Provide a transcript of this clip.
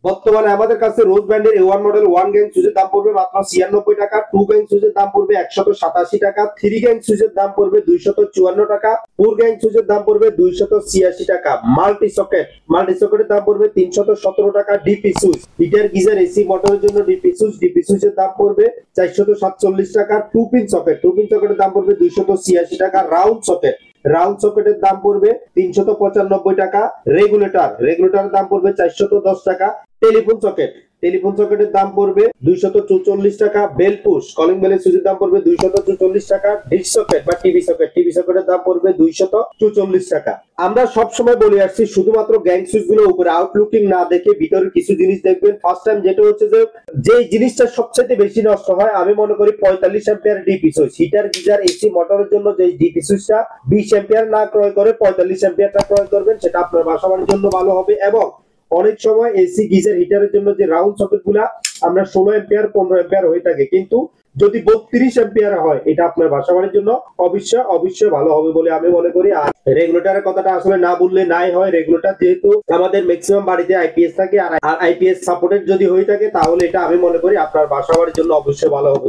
বর্তমানে আমাদের কাছে রোজ ব্র্যান্ডের A1 মডেল 1 গ্যাং সুজের দাম পড়বে মাত্র 96 টাকা, 2 গ্যাং সুজের দাম পড়বে 187 টাকা, 3 গ্যাং সুজের দাম পড়বে 254 টাকা, 4 গ্যাং সুজের দাম পড়বে 286 টাকা। মাল্টি সকেটের দাম পড়বে 317 টাকা। DP switch heater geyser AC মোটরের জন্য ডিপি সুইচের দাম পড়বে 447 টাকা। টু পিন সকেটের দাম পড়বে 286 টাকা। রাউন্ড সকেটের দাম পড়বে 395 টাকা। রেগুলেটরের দাম পড়বে 410 টাকা। টেলিফোন সকেটের দাম পড়বে 244 টাকা। বেল পুশ কলিং বেলের সুইচের দাম পড়বে 244 টাকা। ডিশ সকেট বা টিভি সকেটের দাম পড়বে 244 টাকা। আমরা সব সময় বলে আসছি শুধুমাত্র গ্যাং সুইচ গুলো উপরে আউটলুকিং না দেখে ভিতরে কিছু জিনিস দেখবেন। ফার্স্ট টাইম যেটা হচ্ছে যে জিনিসটা সবচেয়ে বেশি নষ্ট হয় আমি মনে করি 45 ampere DP switch. Heater geyser AC মোটরের জন্য যে ডিপি সুইচটা 20 অ্যাম্পিয়ার না ক্রয় করে 45 অ্যাম্পিয়ারটা ক্রয় করবেন, সেটা আপনার বাসাবাড়ির জন্য ভালো হবে। এবং অনেক সময় এসি গিজার হিটারের জন্য যে রাউন্ড সকেট গুলা আমরা 16 অ্যাম্পিয়ার 15 অ্যাম্পিয়ার হয়ে থাকে, কিন্তু যদি 32 অ্যাম্পিয়ার হয় এটা আপনার বাসাবাড়ির জন্য অবশ্যই ভালো হবে বলে আমি মনে করি। আর রেগুলেটরের কথাটা আসলে না বললে নাই হয়। রেগুলেটর যেহেতু আমাদের ম্যাক্সিমাম বাড়িতে আইপিএস থাকে আর আইপিএস সাপোর্টেড যদি হয়ে থাকে তাহলে এটা আমি মনে করি আপনার বাসাবাড়ির জন্য অবশ্যই ভালো হবে।